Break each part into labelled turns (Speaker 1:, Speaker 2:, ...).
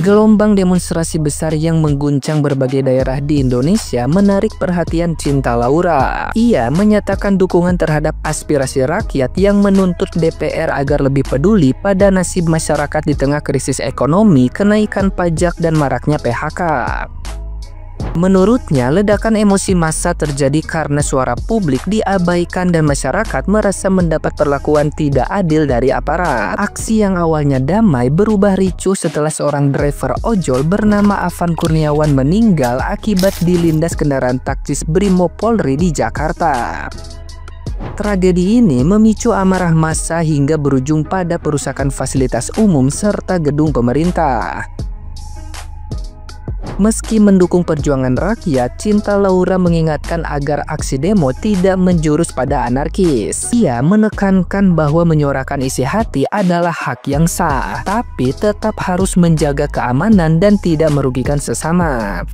Speaker 1: Gelombang demonstrasi besar yang mengguncang berbagai daerah di Indonesia menarik perhatian Cinta Laura. Ia menyatakan dukungan terhadap aspirasi rakyat yang menuntut DPR agar lebih peduli pada nasib masyarakat di tengah krisis ekonomi, kenaikan pajak, dan maraknya PHK. Menurutnya, ledakan emosi massa terjadi karena suara publik diabaikan dan masyarakat merasa mendapat perlakuan tidak adil dari aparat. Aksi yang awalnya damai berubah ricuh setelah seorang driver ojol bernama Avan Kurniawan meninggal akibat dilindas kendaraan taktis Brimob Polri di Jakarta. Tragedi ini memicu amarah massa hingga berujung pada perusakan fasilitas umum serta gedung pemerintah. Meski mendukung perjuangan rakyat, Cinta Laura mengingatkan agar aksi demo tidak menjurus pada anarkis. Ia menekankan bahwa menyuarakan isi hati adalah hak yang sah, tapi tetap harus menjaga keamanan dan tidak merugikan sesama.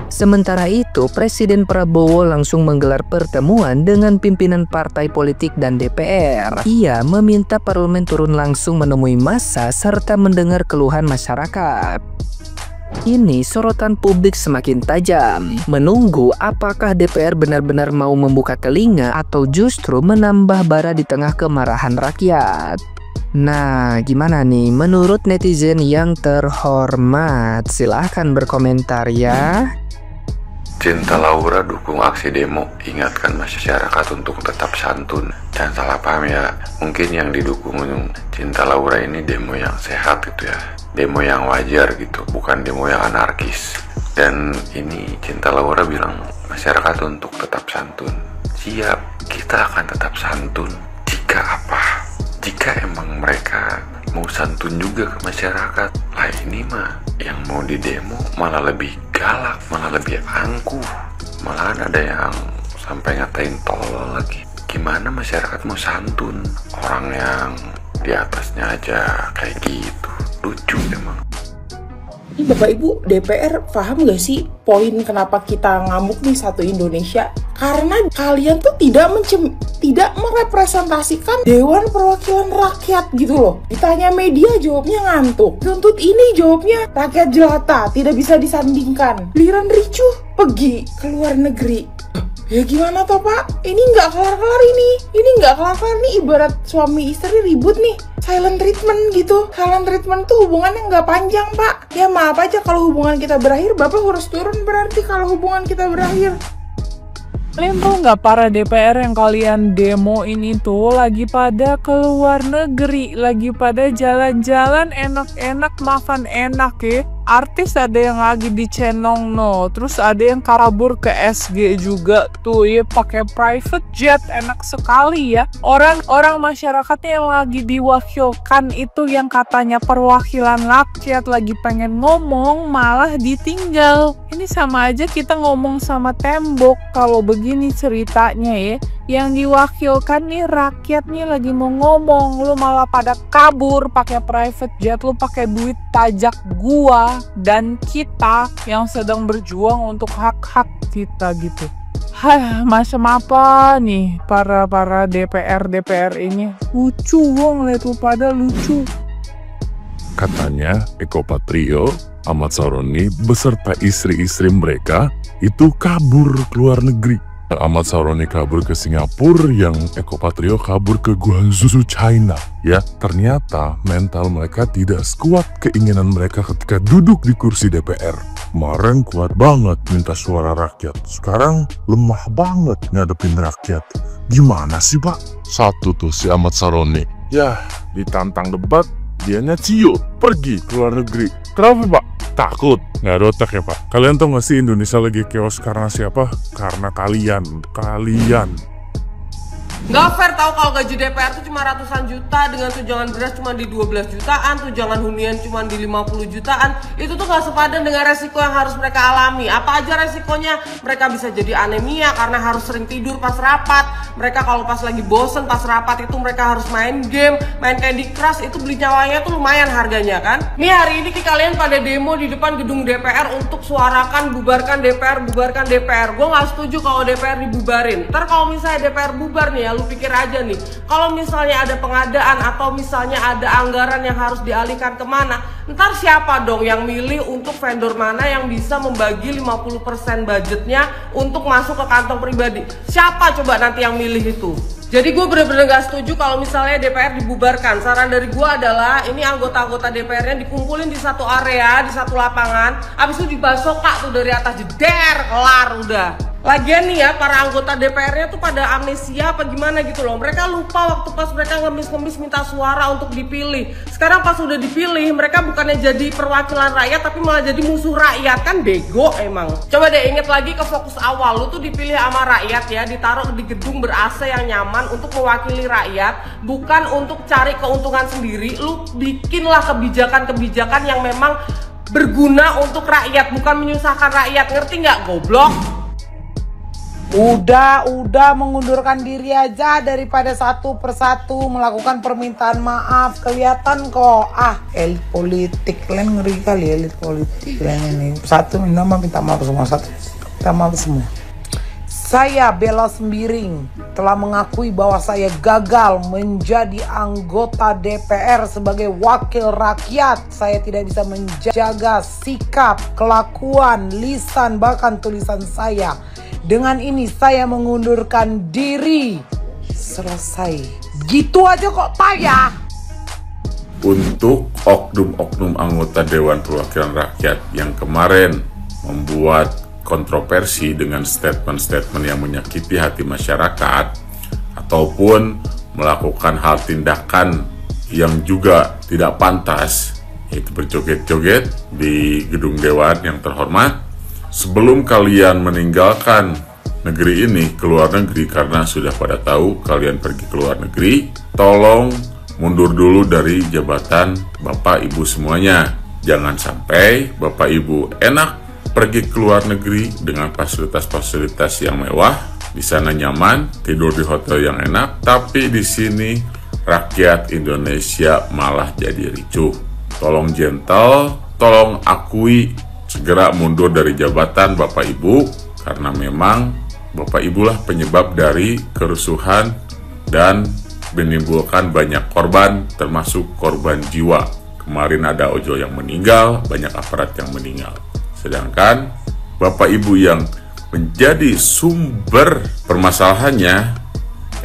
Speaker 1: Sementara itu, Presiden Prabowo langsung menggelar pertemuan dengan pimpinan partai politik dan DPR. Ia meminta parlemen turun langsung menemui massa serta mendengar keluhan masyarakat. Kini sorotan publik semakin tajam, menunggu apakah DPR benar-benar mau membuka telinga atau justru menambah bara di tengah kemarahan rakyat. Nah, gimana nih menurut netizen yang terhormat? Silahkan berkomentar ya.
Speaker 2: Cinta Laura dukung aksi demo, ingatkan masyarakat untuk tetap santun. Jangan salah paham ya, mungkin yang didukung Cinta Laura ini demo yang sehat gitu ya, demo yang wajar gitu, bukan demo yang anarkis. Dan ini Cinta Laura bilang masyarakat untuk tetap santun. Siap, kita akan tetap santun. Jika apa? Jika emang mereka mau santun juga ke masyarakat. Lah ini mah yang mau didemo malah lebih galak, malah lebih angkuh. Malahan ada yang sampai ngatain tolol lagi. Gimana masyarakat mau santun? Orang yang di atasnya aja kayak gitu. Lucu emang.
Speaker 3: Ini Bapak Ibu DPR paham gak sih poin kenapa kita ngamuk nih satu Indonesia? Karena kalian tuh tidak merepresentasikan Dewan Perwakilan Rakyat gitu loh. Ditanya media jawabnya ngantuk. Tuntut ini jawabnya rakyat jelata, tidak bisa disandingkan. Giliran ricuh pergi ke luar negeri. Ya gimana toh Pak? Ini nggak kelar-kelar ini. Ini nggak kelar-kelar nih, ibarat suami istri ribut nih. Silent treatment gitu. Silent treatment tuh hubungannya nggak panjang Pak. Ya maaf aja kalau hubungan kita berakhir, Bapak harus turun berarti kalau hubungan kita berakhir.
Speaker 4: Kalian tahu nggak para DPR yang kalian demo ini tuh lagi pada keluar negeri, lagi pada jalan-jalan enak-enak, makan enak ya. Artis ada yang lagi dicenong no, terus ada yang kabur ke SG juga tuh ya, pakai private jet, enak sekali ya. Orang masyarakatnya yang lagi diwakilkan itu yang katanya perwakilan rakyat lagi pengen ngomong malah ditinggal. Ini sama aja kita ngomong sama tembok. Kalau begini ceritanya ya, yang diwakilkan nih rakyat nih lagi mau ngomong, lu malah pada kabur pakai private jet, lu pakai duit pajak gua dan kita yang sedang berjuang untuk hak-hak kita gitu. Macam apa nih para DPR ini? Lucu wong, lihat lu pada lucu.
Speaker 5: Katanya Eko Patrio, Ahmad Saroni beserta istri-istri mereka itu kabur ke luar negeri. Ahmad Saroni kabur ke Singapura, yang Eko Patrio kabur ke Guangzhou, China. Ya, ternyata mental mereka tidak sekuat keinginan mereka ketika duduk di kursi DPR. Kemarin kuat banget minta suara rakyat, sekarang lemah banget ngadepin rakyat. Gimana sih Pak? Satu tuh si Ahmad Saroni, ya ditantang debat, dianya ciut, pergi ke luar negeri. Kenapa Pak? Takut? Nggak ada otak ya Pak? Kalian tau gak sih Indonesia lagi chaos karena siapa? Karena kalian.
Speaker 6: Nggak fair tahu kalau gaji DPR itu cuma ratusan juta, dengan tunjangan beras cuma di 12 jutaan, tunjangan hunian cuma di 50 jutaan. Itu tuh nggak sepadan dengan resiko yang harus mereka alami. Apa aja resikonya? Mereka bisa jadi anemia karena harus sering tidur pas rapat. Mereka kalau pas lagi bosen pas rapat itu mereka harus main game, main Candy Crush, itu beli nyawanya tuh lumayan harganya kan. Nih hari ini kalian pada demo di depan gedung DPR untuk suarakan bubarkan DPR, bubarkan DPR. Gue nggak setuju kalau DPR dibubarin. Ntar kalau misalnya DPR bubar nih ya, ya, lu pikir aja nih, kalau misalnya ada pengadaan atau misalnya ada anggaran yang harus dialihkan kemana, ntar siapa dong yang milih untuk vendor mana yang bisa membagi 50% budgetnya untuk masuk ke kantong pribadi? Siapa coba nanti yang milih itu? Jadi gue bener-bener gak setuju kalau misalnya DPR dibubarkan. Saran dari gue adalah ini anggota-anggota DPR-nya dikumpulin di satu area, di satu lapangan, habis itu dibasokak tuh dari atas, jeder, kelar udah. Lagian nih ya, para anggota DPR-nya tuh pada amnesia apa gimana gitu loh. Mereka lupa waktu pas mereka ngemis-ngemis minta suara untuk dipilih. Sekarang pas udah dipilih, mereka bukannya jadi perwakilan rakyat tapi malah jadi musuh rakyat. Kan bego emang. Coba deh inget lagi ke fokus awal. Lu tuh dipilih sama rakyat ya, ditaruh di gedung ber-AC yang nyaman untuk mewakili rakyat, bukan untuk cari keuntungan sendiri. Lu bikinlah kebijakan-kebijakan yang memang berguna untuk rakyat, bukan menyusahkan rakyat. Ngerti nggak, goblok?
Speaker 3: Udah mengundurkan diri aja daripada satu persatu melakukan permintaan maaf. Kelihatan kok. Elit politik, kalian ngeri kali elit politik kalian ini. Satu minta maaf semua, minta maaf semua. Saya Bella Sembiring telah mengakui bahwa saya gagal menjadi anggota DPR sebagai wakil rakyat. Saya tidak bisa menjaga sikap, kelakuan, lisan, bahkan tulisan saya. Dengan ini saya mengundurkan diri. Selesai. Gitu aja kok payah.
Speaker 5: Untuk oknum-oknum anggota Dewan Perwakilan Rakyat yang kemarin membuat kontroversi dengan statement-statement yang menyakiti hati masyarakat ataupun melakukan hal tindakan yang juga tidak pantas, yaitu berjoget-joget di gedung dewan yang terhormat, sebelum kalian meninggalkan negeri ini ke luar negeri, karena sudah pada tahu kalian pergi ke luar negeri, tolong mundur dulu dari jabatan Bapak Ibu semuanya. Jangan sampai Bapak Ibu enak pergi ke luar negeri dengan fasilitas-fasilitas yang mewah, di sana nyaman, tidur di hotel yang enak, tapi di sini rakyat Indonesia malah jadi ricuh. Tolong gentle, tolong akui, segera mundur dari jabatan Bapak Ibu, karena memang Bapak Ibulah penyebab dari kerusuhan dan menimbulkan banyak korban, termasuk korban jiwa. Kemarin ada ojol yang meninggal, banyak aparat yang meninggal. Sedangkan Bapak Ibu yang menjadi sumber permasalahannya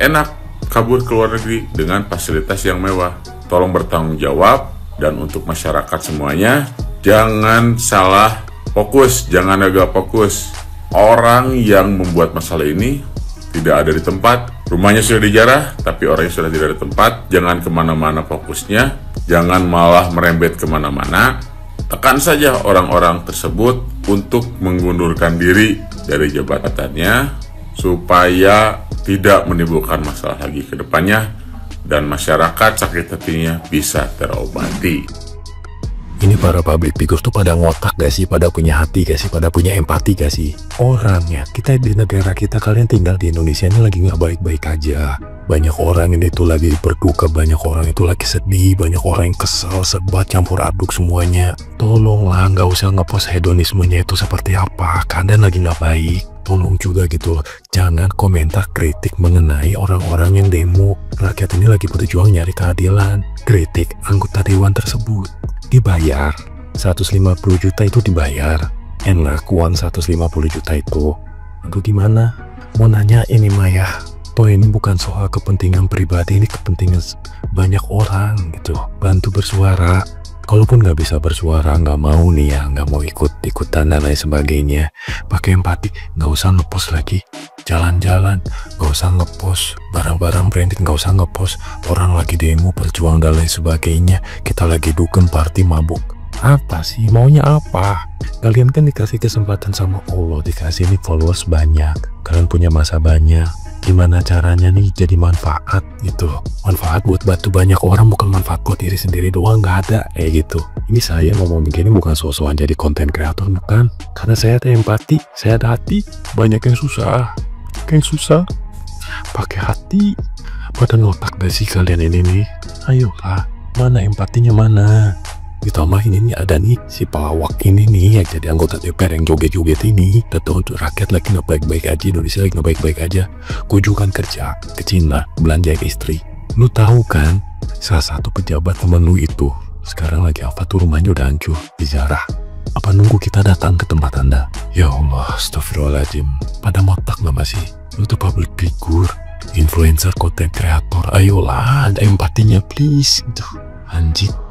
Speaker 5: enak kabur ke luar negeri dengan fasilitas yang mewah. Tolong bertanggung jawab, dan untuk masyarakat semuanya, jangan salah fokus, jangan agak fokus. Orang yang membuat masalah ini tidak ada di tempat, rumahnya sudah dijarah, tapi orangnya sudah tidak ada di tempat. Jangan kemana-mana fokusnya, jangan malah merembet kemana-mana. Tekan saja orang-orang tersebut untuk mengundurkan diri dari jabatannya supaya tidak menimbulkan masalah lagi ke depannya dan masyarakat sakit hatinya bisa terobati.
Speaker 7: Ini para public figures tuh pada ngotak gak sih? Pada punya hati gak sih? Pada punya empati gak sih? Orangnya, kita di negara kita, kalian tinggal di Indonesia ini lagi gak baik-baik aja. Banyak orang ini tuh lagi berduka, banyak orang itu lagi sedih, banyak orang yang kesel, serba campur aduk semuanya. Tolonglah gak usah ngepost hedonismenya itu seperti apa, keadaan lagi gak baik. Tolong juga gitu loh, jangan komentar kritik mengenai orang-orang yang demo. Rakyat ini lagi berjuang nyari keadilan. Kritik anggota dewan tersebut dibayar 150 juta, itu dibayar. Enak uang 150 juta itu. Aduh gimana? Mau nanya ini Maya, toh ini bukan soal kepentingan pribadi, ini kepentingan banyak orang gitu. Bantu bersuara. Kalaupun nggak bisa bersuara, nggak mau nih ya, nggak mau ikut-ikutan dan lain sebagainya, pakai empati, nggak usah ngepost lagi. Jalan-jalan, nggak usah ngepost. Barang-barang branded, nggak usah ngepost. Orang lagi demo, berjuang dan lain sebagainya. Kita lagi dukung party mabuk. Apa sih? Maunya apa? Kalian kan dikasih kesempatan sama Allah, dikasih nih followers banyak. Kalian punya masa banyak. Gimana caranya nih jadi manfaat gitu? Manfaat buat bantu banyak orang, bukan manfaat buat diri sendiri doang, nggak ada gitu. Ini saya ngomong begini bukan so-soan jadi konten kreator, bukan. Karena saya ada empati, saya ada hati. Banyak yang susah, pakai hati. Pada ngotak gak sih kalian ini nih? Ayolah, mana empatinya mana? Ditambah ini ada nih si pelawak ini nih yang jadi anggota DPR yang joget-joget ini. Udah tahu tuh rakyat lagi nggak baik-baik aja, Indonesia lagi nggak baik-baik aja. Kunjungan kerja ke Cina, belanja ke istri. Lu tahu kan, salah satu pejabat temen lu itu sekarang lagi apa tuh, rumahnya udah hancur, dijarah. Apa nunggu kita datang ke tempat Anda? Ya Allah, astagfirullahaladzim. Pada motak nggak masih? Lu tuh public figure, influencer, content creator. Ayolah, ada empatinya please. Anjir.